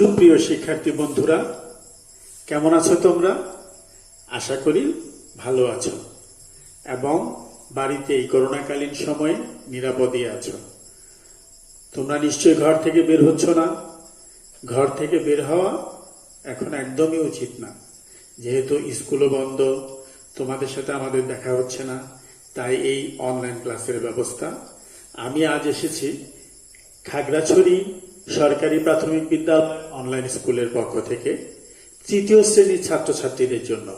সুপ্রিয় শিক্ষার্থী বন্ধুরা, কেমন আছো তোমরা? আশা করি ভালো আছো এবং বাড়িতে এই করোনাকালীন সময়ে নিরাপদে আছো। তোমরা নিশ্চয়ই ঘর থেকে বের হচ্ছ না। ঘর থেকে বের হওয়া এখন একদমই উচিত না, যেহেতু স্কুলও বন্ধ, তোমাদের সাথে আমাদের দেখা হচ্ছে না, তাই এই অনলাইন ক্লাসের ব্যবস্থা। আমি আজ এসেছি খাগড়াছড়ি সরকারি প্রাথমিক বিদ্যালয় অনলাইন স্কুলের পক্ষ থেকে তৃতীয় শ্রেণীর ছাত্রছাত্রীদের জন্য।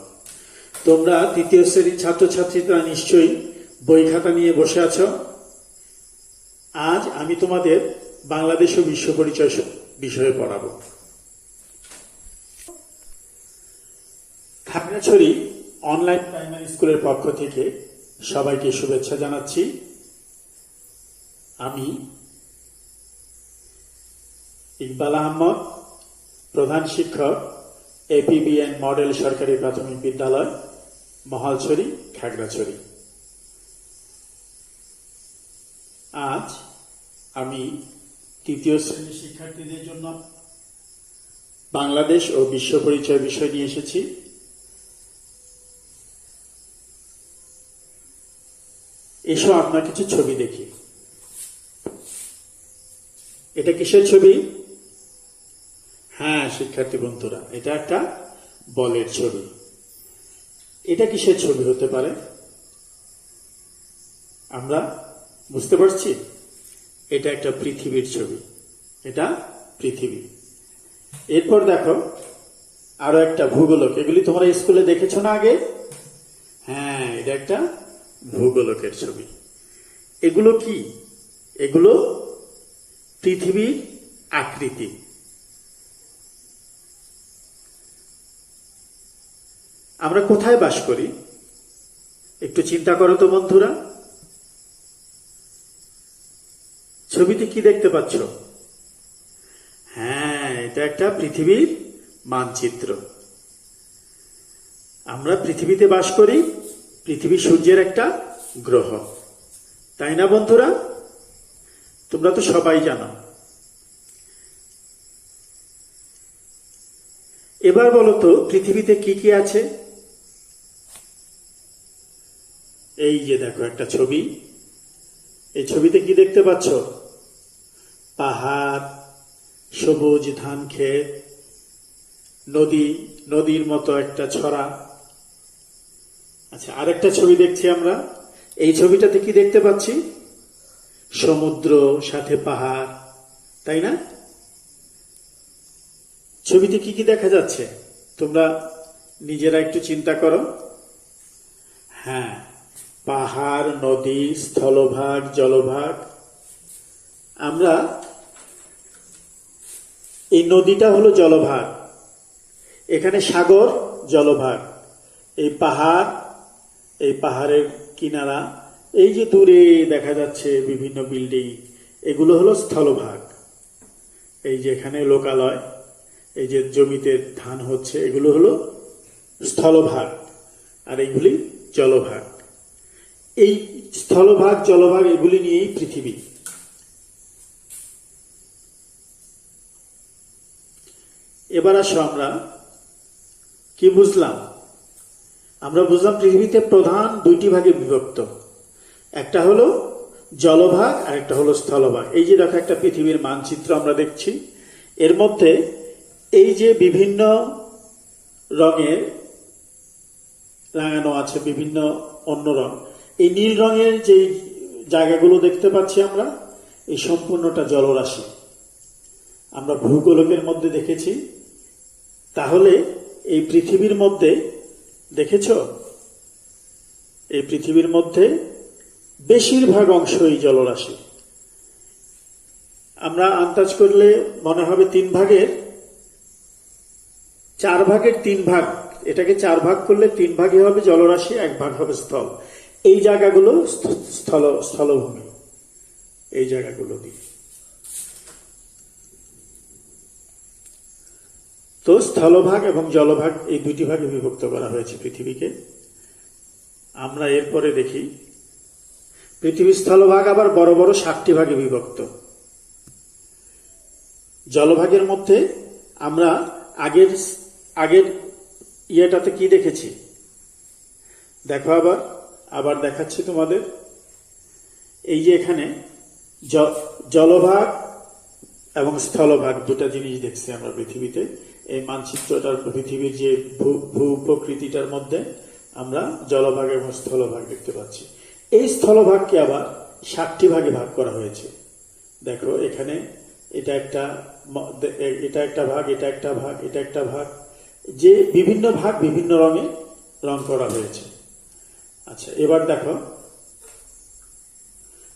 তোমরা তৃতীয় শ্রেণীর ছাত্রছাত্রীরা নিশ্চয়ই বই খাতা নিয়ে বসে আছো। আজ আমি তোমাদের বাংলাদেশ ও বিশ্ব পরিচয় বিষয়ে পড়াবো। খাগড়াছড়ি অনলাইন প্রাইমারি স্কুলের পক্ষ থেকে সবাইকে শুভেচ্ছা জানাচ্ছি। আমি ইকবাল আহমদ, প্রধান শিক্ষক, এপিবিএন মডেল সরকারি প্রাথমিক বিদ্যালয়, মহালছড়ি, খাগড়াছড়ি। আজ আমি তৃতীয় শ্রেণীর শিক্ষার্থীদের জন্য বাংলাদেশ ও বিশ্ব পরিচয় বিষয় নিয়ে এসেছি। এসো আপনার কিছু ছবি দেখি। এটা কিসের ছবি? হ্যাঁ শিক্ষার্থী বন্ধুরা, এটা একটা বলের ছবি। এটা কিসের ছবি হতে পারে? আমরা বুঝতে পারছি, এটা একটা পৃথিবীর ছবি। এটা পৃথিবী। এরপর দেখো আরো একটা ভূগোলক। এগুলি তোমরা স্কুলে দেখেছো না আগে? হ্যাঁ, এটা একটা ভূগোলকের ছবি। এগুলো কি? এগুলো পৃথিবীর আকৃতি। আমরা কোথায় বাস করি? একটু চিন্তা করো তো বন্ধুরা। ছবিতে কি দেখতে পাচ্ছ? হ্যাঁ, এটা একটা পৃথিবীর মানচিত্র। আমরা পৃথিবীতে বাস করি। পৃথিবী সূর্যের একটা গ্রহ, তাই না বন্ধুরা? তোমরা তো সবাই জানো। এবার বলো তো পৃথিবীতে কি কি আছে? এই যে দেখো একটা ছবি। এই ছবিতে কি দেখতে পাচ্ছ? পাহাড়, সবুজ ধান ক্ষেত, নদী, নদীর মতো একটা ছড়া। আচ্ছা, আরেকটা ছবি দেখছি আমরা। এই ছবিটাতে কি দেখতে পাচ্ছি? সমুদ্র, সাথে পাহাড়, তাই না? ছবিতে কি কি দেখা যাচ্ছে তোমরা নিজেরা একটু চিন্তা করো। হ্যাঁ, পাহাড়, নদী, স্থলভাগ, জলভাগ। আমরা এই নদীটা হলো জলভাগ, এখানে সাগর জলভাগ, এই পাহাড়, এই পাহাড়ের কিনারা, এই যে দূরে দেখা যাচ্ছে বিভিন্ন বিল্ডিং, এগুলো হলো স্থলভাগ। এই যে এখানে লোকালয়, এই যে জমিতে ধান হচ্ছে, এগুলো হলো স্থলভাগ, আর এইগুলি জলভাগ। এই স্থলভাগ, জলভাগ এগুলি নিয়েই পৃথিবী। এবার আসো আমরা কি বুঝলাম? আমরা বুঝলাম পৃথিবীতে প্রধান দুইটি ভাগে বিভক্ত। একটা হলো জলভাগ আর একটা হলো স্থলভাগ। এই যে দেখো একটা পৃথিবীর মানচিত্র আমরা দেখছি। এর মধ্যে এই যে বিভিন্ন রঙের রাঙানো আছে, বিভিন্ন অন্য রং। এই নীল রঙের যে জায়গাগুলো দেখতে পাচ্ছি আমরা, এই সম্পূর্ণটা জলরাশি। আমরা ভূগোলকের মধ্যে দেখেছি। তাহলে এই পৃথিবীর মধ্যে দেখেছ, এই পৃথিবীর মধ্যে বেশিরভাগ অংশই জলরাশি। আমরা আন্দাজ করলে মনে হবে 3 ভাগের 4 ভাগের 3 ভাগ। এটাকে 4 ভাগ করলে 3 ভাগই হবে জলরাশি, 1 ভাগ হবে স্থল। এই জায়গাগুলো স্থলভূমি, এই জায়গাগুলো দিয়ে। তো স্থলভাগ এবং জলভাগ এই দুইটি ভাগে বিভক্ত করা হয়েছে পৃথিবীকে। আমরা এরপরে দেখি পৃথিবীর স্থলভাগ আবার বড় বড় 7টি ভাগে বিভক্ত। জলভাগের মধ্যে আমরা আগের আগের ইয়েটাতে কি দেখেছি দেখো, আবার আবার দেখাচ্ছি তোমাদের। এই যে এখানে জলভাগ এবং স্থলভাগ দুটা জিনিস দেখছি আমরা পৃথিবীতে। এই মানচিত্রটার পৃথিবীর যে ভূ প্রকৃতিটার মধ্যে আমরা জলভাগ এবং স্থলভাগ দেখতে পাচ্ছি। এই স্থলভাগকে আবার 7টি ভাগে ভাগ করা হয়েছে। দেখো এখানে এটা একটা ভাগ, এটা একটা ভাগ, এটা একটা ভাগ, যে বিভিন্ন ভাগ বিভিন্ন রঙে রং করা হয়েছে। আচ্ছা, এবার দেখো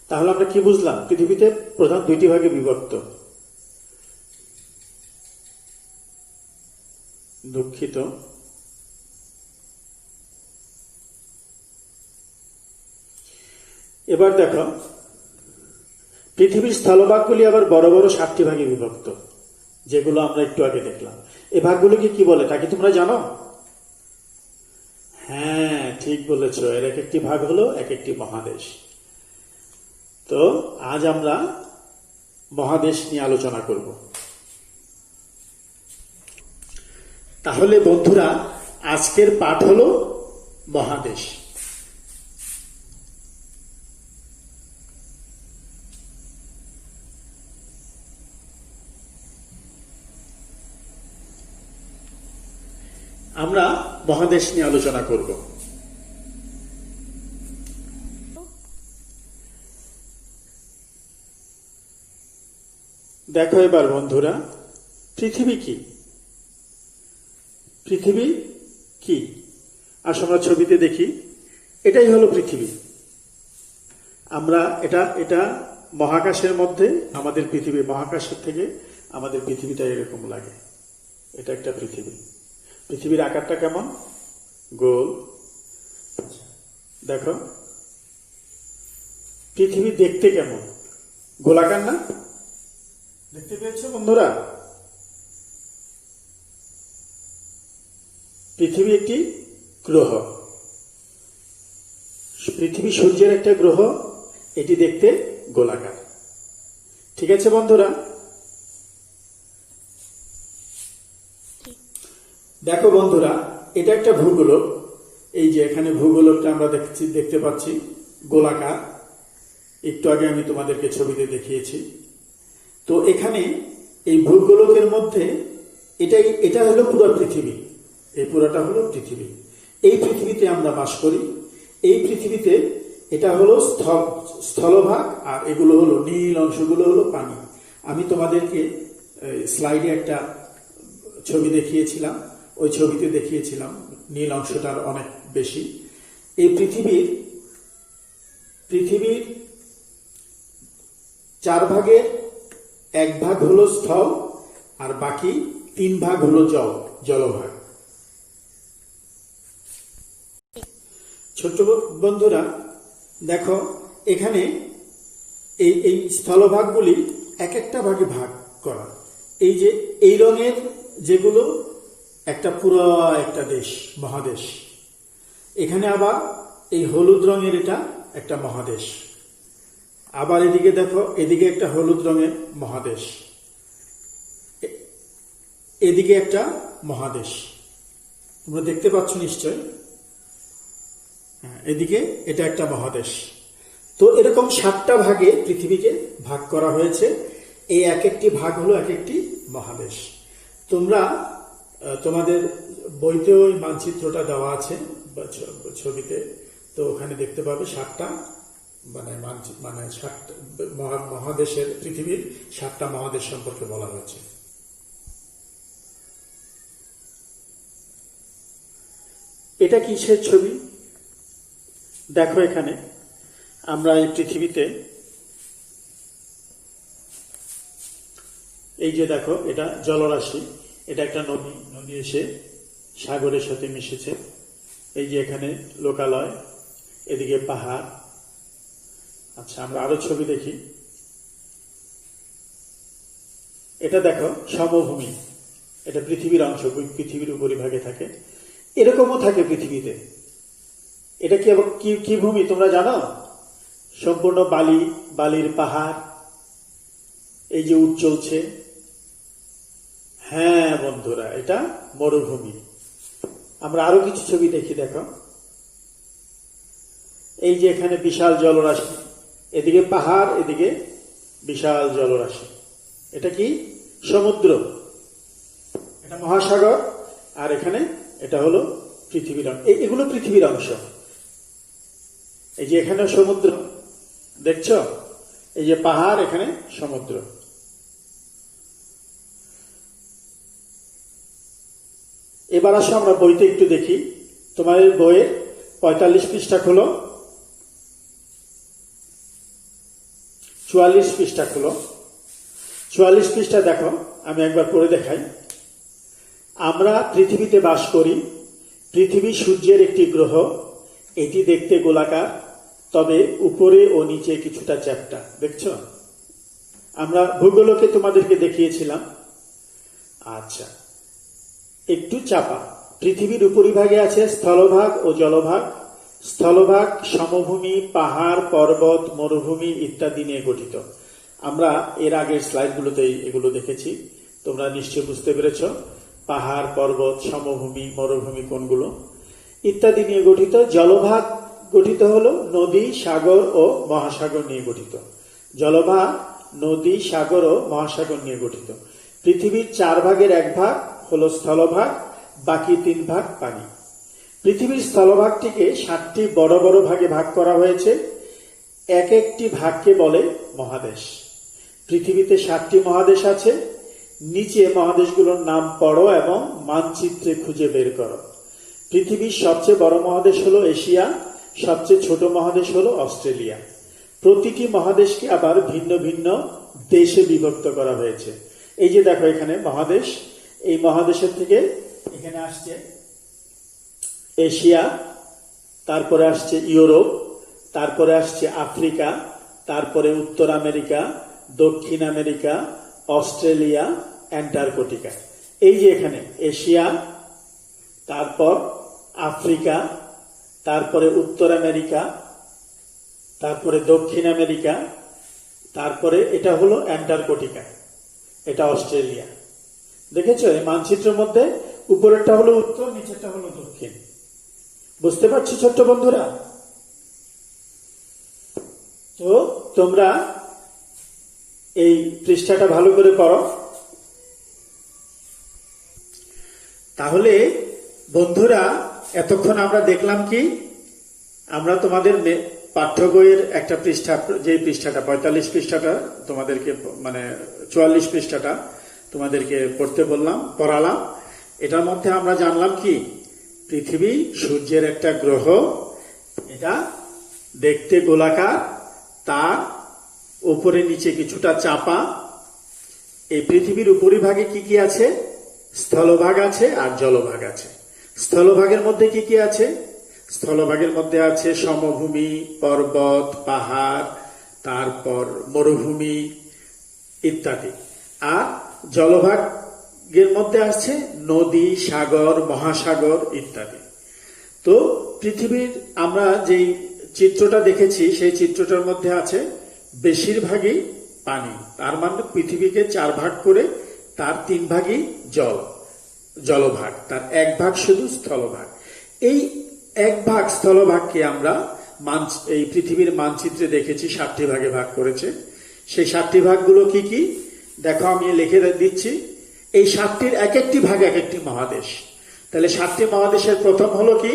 তাহলে আমরা কি বুঝলাম? পৃথিবীতে প্রধান 2টি ভাগে বিভক্ত। দুঃখিত, এবার দেখো পৃথিবীর স্থলভাগগুলি আবার বড় বড় 7টি ভাগে বিভক্ত, যেগুলো আমরা একটু আগে দেখলাম। এই ভাগগুলোকে কি বলে তা কি তোমরা জানো? হ্যাঁ, ঠিক বলেছ, এর এক একটি ভাগ হলো এক একটি মহাদেশ। তো আজ আমরা মহাদেশ নিয়ে আলোচনা করব। তাহলে বন্ধুরা, আজকের পাঠ হলো মহাদেশ। আমরা মহাদেশ নিয়ে আলোচনা করব। দেখো এবার বন্ধুরা, পৃথিবী কি? পৃথিবী কি? আসলে আমরা ছবিতে দেখি, এটাই হলো পৃথিবী। আমরা এটা মহাকাশের মধ্যে আমাদের পৃথিবী, মহাকাশের থেকে আমাদের পৃথিবীটা এরকম লাগে। এটা একটা পৃথিবী। পৃথিবীর আকারটা কেমন? গোল। দেখো পৃথিবী দেখতে কেমন? গোলাকার না? দেখতে পেয়েছো বন্ধুরা? পৃথিবী একটি গ্রহ। পৃথিবী সূর্যের একটা গ্রহ। এটি দেখতে গোলাকার। ঠিক আছে বন্ধুরা? দেখো বন্ধুরা, এটা একটা ভূগোলক। এই যে এখানে ভূগোলকটা আমরা দেখতে পাচ্ছি গোলাকার। একটু আগে আমি তোমাদেরকে ছবিতে দেখিয়েছি। তো এখানে এই ভূগোলকের মধ্যে এটা হলো পুরো পৃথিবী। এই পুরোটা হলো পৃথিবী। এই পৃথিবীতে আমরা বাস করি। এই পৃথিবীতে এটা হলো স্থলভাগ, আর এগুলো হলো নীল অংশগুলো হলো পানি। আমি তোমাদেরকে স্লাইডে একটা ছবি দেখিয়েছিলাম। ওই ছবিতে দেখিয়েছিলাম নীল অংশটার অনেক বেশি। এই পৃথিবীর 4 ভাগের 1 ভাগ হলো স্থল, আর বাকি 3 ভাগ হলো জলভাগ। ছোট্ট বন্ধুরা দেখো, এখানে এই স্থলভাগগুলি এক একটা ভাগে ভাগ করা। এই যে এই রঙের যেগুলো, একটা পুরো একটা দেশ, মহাদেশ। এখানে আবার এই হলুদ রঙের এটা একটা মহাদেশ। আবার এদিকে দেখো, এদিকে একটা হলুদ রঙের মহাদেশ, এদিকে একটা মহাদেশ। তোমরা দেখতে পাচ্ছ নিশ্চয়। এদিকে এটা একটা মহাদেশ। তো এরকম 7টা ভাগে পৃথিবীকে ভাগ করা হয়েছে। এই এক একটি ভাগ হলো এক একটি মহাদেশ। তোমরা তোমাদের বইতে ওই মানচিত্রটা দেওয়া আছে ছবিতে, তো ওখানে দেখতে পাবে 7টা মহাদেশের, পৃথিবীর 7টা মহাদেশ সম্পর্কে বলা হয়েছে। এটা কিসের ছবি? দেখো এখানে আমরা এই পৃথিবীতে, এই যে দেখো এটা জলরাশি। এটা একটা নদী এসে সাগরের সাথে মিশেছে। এই যে এখানে লোকালয়, এদিকে পাহাড়। আচ্ছা, আমরা আরো ছবি দেখি। এটা দেখো সমভূমি। এটা পৃথিবীর অংশ, পৃথিবীর উপরিভাগে থাকে। এরকমও থাকে পৃথিবীতে। এটা কি ভূমি তোমরা জানো? সম্পূর্ণ বালির পাহাড়। এই যে উঠ চলছে। হ্যাঁ বন্ধুরা, এটা মরুভূমি। আমরা আরো কিছু ছবি দেখি, দেখো। এই যে এখানে বিশাল জলরাশি, এদিকে পাহাড়, এদিকে বিশাল জলরাশি। এটা কি? সমুদ্র। এটা মহাসাগর। আর এখানে এটা হলো পৃথিবীর অংশ। এগুলো পৃথিবীর অংশ। এই যে এখানে সমুদ্র দেখছ, এই যে পাহাড়, এখানে সমুদ্র। এবার আসো আমরা বইতে একটু দেখি। তোমাদের বইয়ের 45 পৃষ্ঠা খোলো, 44 পৃষ্ঠা খোলো। 44 পৃষ্ঠা দেখো, আমি একবার পড়ে দেখাই। আমরা পৃথিবীতে বাস করি। পৃথিবী সূর্যের একটি গ্রহ। এটি দেখতে গোলাকার, তবে উপরে ও নিচে কিছুটা চ্যাপ্টা। দেখছো? আমরা ভূগোলকে তোমাদেরকে দেখিয়েছিলাম। আচ্ছা, একটু চাপা। পৃথিবীর উপরিভাগে আছে স্থলভাগ ও জলভাগ। স্থলভাগ সমভূমি, পাহাড়, পর্বত, মরুভূমি ইত্যাদি নিয়ে গঠিত। আমরা এর আগের স্লাইডগুলোতেই এগুলো দেখেছি, তোমরা নিশ্চয় বুঝতে পেরেছ। পাহাড়, পর্বত, সমভূমি, মরুভূমি কোনগুলো ইত্যাদি নিয়ে গঠিত। জলভাগ গঠিত হলো নদী, সাগর ও মহাসাগর নিয়ে গঠিত। জলভাগ নদী, সাগর ও মহাসাগর নিয়ে গঠিত। পৃথিবীর 4 ভাগের 1 ভাগ হলো স্থলভাগ, বাকি 3 ভাগ পানি। পৃথিবীর স্থলভাগটিকে 7টি বড় বড় ভাগে ভাগ করা হয়েছে। এক একটি ভাগকে বলে মহাদেশ। পৃথিবীতে 7টি মহাদেশ আছে। নিচে মহাদেশগুলোর নাম পড়ো এবং মানচিত্রে খুঁজে বের করো। পৃথিবীর সবচেয়ে বড় মহাদেশ হলো এশিয়া, সবচেয়ে ছোট মহাদেশ হলো অস্ট্রেলিয়া। প্রতিটি মহাদেশকে আবার ভিন্ন ভিন্ন দেশে বিভক্ত করা হয়েছে। এই যে দেখো এখানে মহাদেশ, এই মহাদেশের থেকে এখানে আসছে এশিয়া, তারপরে আসছে ইউরোপ, তারপরে আসছে আফ্রিকা, তারপরে উত্তর আমেরিকা, দক্ষিণ আমেরিকা, অস্ট্রেলিয়া, অ্যান্টার্কটিকা। এই যে এখানে এশিয়া, তারপর আফ্রিকা, তারপরে উত্তর আমেরিকা, তারপরে দক্ষিণ আমেরিকা, তারপরে এটা হলো অ্যান্টার্কটিকা, এটা অস্ট্রেলিয়া। দেখেছো এই মানচিত্রের মধ্যে উপরেরটা হলো উত্তর, নিচেরটা হলো দক্ষিণ। বুঝতে পারছো ছোট্ট বন্ধুরা? তো তোমরা এই পৃষ্ঠাটা ভালো করে পড়ো। তাহলে বন্ধুরা, এতক্ষণ আমরা দেখলাম কি, আমরা তোমাদের পাঠ্য বইয়ের একটা পৃষ্ঠা, যে পৃষ্ঠাটা 45 পৃষ্ঠাটা তোমাদেরকে, মানে 44 পৃষ্ঠাটা তোমাদেরকে পড়তে বললাম, পড়ালাম। এটার মধ্যে আমরা জানলাম কি, পৃথিবী সূর্যের একটা গ্রহ। এটা দেখতে গোলাকার, তার উপরে নিচে কিছুটা চাপা। এই পৃথিবীর উপরিভাগে কি কি আছে? স্থলভাগ আছে আর জলভাগ আছে। স্থলভাগের মধ্যে কি কি আছে? স্থলভাগের মধ্যে আছে সমভূমি, পর্বত, পাহাড়, তারপর মরুভূমি ইত্যাদি। আর জলভাগের মধ্যে আছে নদী, সাগর, মহাসাগর ইত্যাদি। তো পৃথিবীর আমরা যেই চিত্রটা দেখেছি, সেই চিত্রটার মধ্যে আছে বেশিরভাগই পানি। তার মানে পৃথিবীকে 4 ভাগ করে তার 3 ভাগই জলভাগ, তার 1 ভাগ শুধু স্থলভাগ। এই 1 ভাগ স্থলভাগকে আমরা এই পৃথিবীর মানচিত্রে দেখেছি 7টি ভাগে ভাগ করেছে। সেই 7টি ভাগগুলো কি কি দেখো, আমি লিখে দিচ্ছি। এই 7টির এক একটি ভাগ এক একটি মহাদেশ। তাহলে 7টি মহাদেশের প্রথম হলো কি?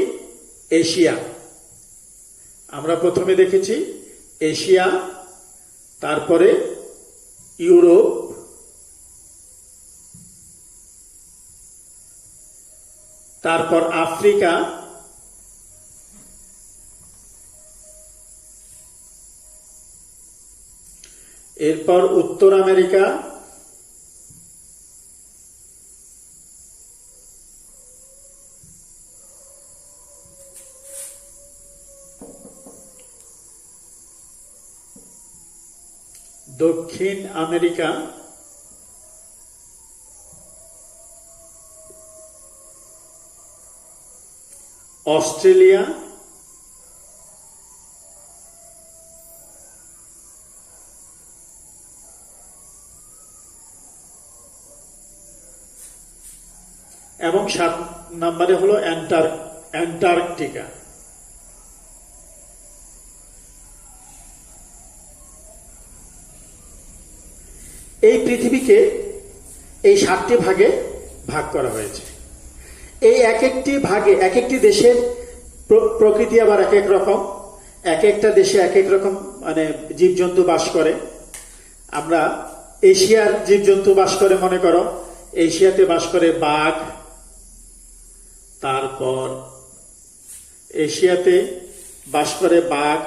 এশিয়া। আমরা প্রথমে দেখেছি এশিয়া, তারপরে ইউরোপ, তারপর আফ্রিকা, এরপর উত্তর আমেরিকা, দক্ষিণ আমেরিকা, অস্ট্রেলিয়া, এবং 7 নম্বরে হলো অ্যান্টার্কটিকা। এই পৃথিবীকে এই 7টি ভাগে ভাগ করা হয়েছে। এই এক একটি ভাগে এক একটি দেশের প্রকৃতি আবার এক এক রকম, এক একটা দেশে এক এক রকম মানে জীবজন্তু বাস করে। আমরা এশিয়ার জীবজন্তু বাস করে, মনে করো এশিয়াতে বাস করে বাঘ, তারপর এশিয়াতে বাস করে বাঘ,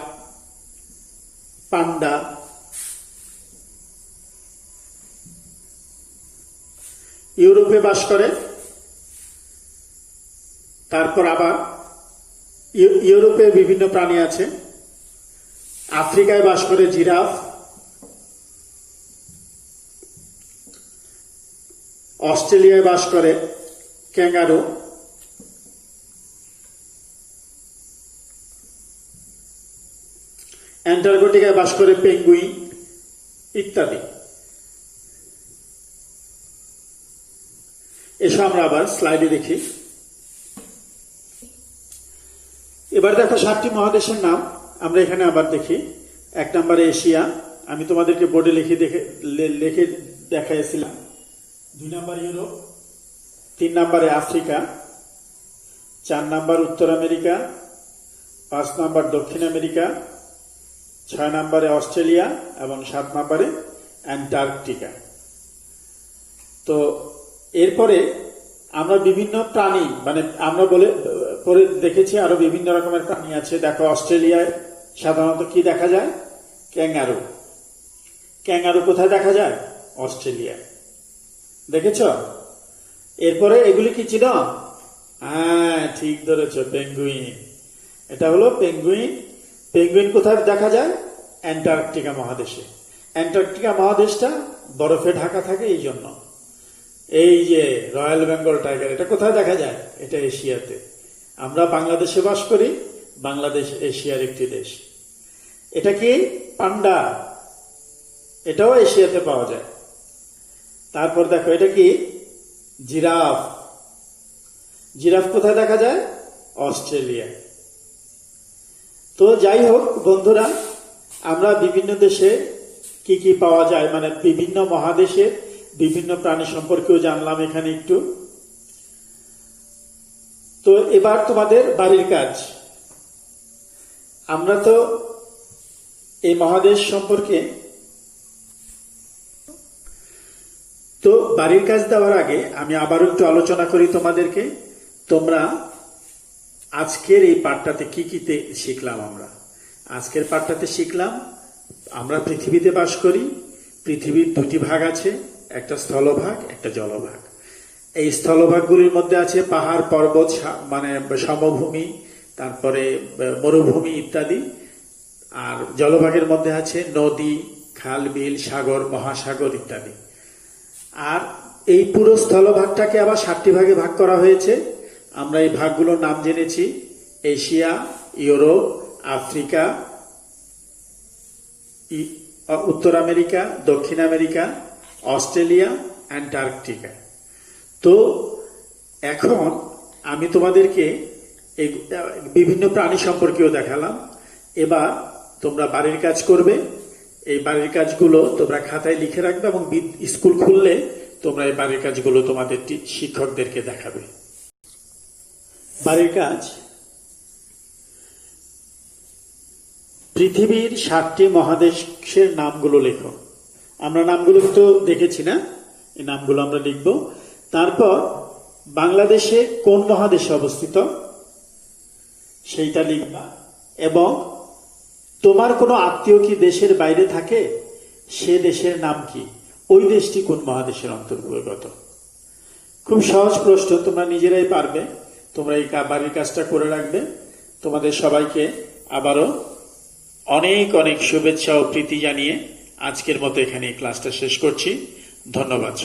পান্ডা, ইউরোপে বাস করে, তারপর আবার ইউরোপে বিভিন্ন প্রাণী আছে, আফ্রিকায় বাস করে জিরাফ, অস্ট্রেলিয়ায় বাস করে ক্যাঙ্গারু, অ্যান্টার্কটিকায় বাস করে পেঙ্গুইন ইত্যাদি। এসো আমরা আবার স্লাইডে দেখি। এবার দেখো 7টি মহাদেশের নাম আমরা এখানে আবার দেখি। 1 নম্বরে এশিয়া, আমি তোমাদেরকে বোর্ডে লিখে দেখাইছিলাম। 2 নম্বর ইউরোপ, 3 নম্বরে আফ্রিকা, 4 নম্বর উত্তর আমেরিকা, 5 নম্বর দক্ষিণ আমেরিকা, 6 নম্বরে অস্ট্রেলিয়া এবং 7 নম্বরে অ্যান্টার্কটিকা। তো এরপরে আমরা বিভিন্ন প্রাণী মানে আমরা পরে দেখেছি আরো বিভিন্ন রকমের প্রাণী আছে। দেখো অস্ট্রেলিয়ায় সাধারণত কি দেখা যায়? ক্যাঙ্গারু। ক্যাঙ্গারু কোথায় দেখা যায়? অস্ট্রেলিয়ায়। দেখেছ? এরপরে এগুলি কি চিনো? হ্যাঁ, ঠিক ধরেছ, পেঙ্গুইন। এটা হলো পেঙ্গুইন। পেঙ্গুইন কোথায় দেখা যায়? অ্যান্টার্কটিকা মহাদেশে। অ্যান্টার্কটিকা মহাদেশটা বরফে ঢাকা থাকে এই জন্য। এই যে রয়্যাল বেঙ্গল টাইগার, এটা কোথায় দেখা যায়? এটা এশিয়াতে। আমরা বাংলাদেশে বাস করি, বাংলাদেশ এশিয়ার একটি দেশ। এটা কি? পান্ডা, এটাও এশিয়াতে পাওয়া যায়। তারপর দেখো এটা কি? জিরাফ। জিরাফ কোথায় দেখা যায়? অস্ট্রেলিয়ায়। তো যাই হোক বন্ধুরা, আমরা বিভিন্ন দেশে কি কি পাওয়া যায় মানে বিভিন্ন মহাদেশে বিভিন্ন প্রাণী সম্পর্কেও জানলাম এখানে একটু। তো এবার তোমাদের বাড়ির কাজ। আমরা তো এই মহাদেশ সম্পর্কে তো বাড়ির কাজ দেওয়ার আগে আমি আবারও একটু আলোচনা করি তোমাদেরকে। তোমরা আজকের এই পাঠটাতে কি কিতে শিখলাম? আমরা আজকের পাঠটাতে শিখলাম আমরা পৃথিবীতে বাস করি। পৃথিবীর 2টি ভাগ আছে, একটা স্থলভাগ, একটা জলভাগ। এই স্থলভাগগুলির মধ্যে আছে পাহাড়, পর্বত, মানে সমভূমি, তারপরে মরুভূমি ইত্যাদি। আর জলভাগের মধ্যে আছে নদী, খাল, বিল, সাগর, মহাসাগর ইত্যাদি। আর এই পুরো স্থলভাগটাকে আবার 7টি ভাগে ভাগ করা হয়েছে। আমরা এই ভাগগুলোর নাম জেনেছি: এশিয়া, ইউরোপ, আফ্রিকা, উত্তর আমেরিকা, দক্ষিণ আমেরিকা, অস্ট্রেলিয়া, অ্যান্টার্কটিকা। তো এখন আমি তোমাদেরকে এই বিভিন্ন প্রাণী সম্পর্কেও দেখালাম। এবার তোমরা বাড়ির কাজ করবে। এই বাড়ির কাজগুলো তোমরা খাতায় লিখে রাখবে এবং স্কুল খুললে তোমরা এই বাড়ির কাজগুলো তোমাদের শিক্ষকদেরকে দেখাবে। বাড়ির কাজ: পৃথিবীর 7টি মহাদেশের নামগুলো লেখো। আমরা নামগুলো তো দেখেছি না? এই নামগুলো আমরা লিখব। তারপর বাংলাদেশে কোন মহাদেশে অবস্থিত সেইটা লিখবা, এবং তোমার কোনো আত্মীয় কি দেশের বাইরে থাকে, সে দেশের নাম কি, ওই দেশটি কোন মহাদেশের অন্তর্গত। খুব সহজ প্রশ্ন, তোমরা নিজেরাই পারবে। তোমরা এই বাড়ির কাজটা করে রাখবে। তোমাদের সবাইকে আবারও অনেক অনেক শুভেচ্ছা ও প্রীতি জানিয়ে আজকের মতো এখানে ক্লাসটা শেষ করছি। ধন্যবাদ।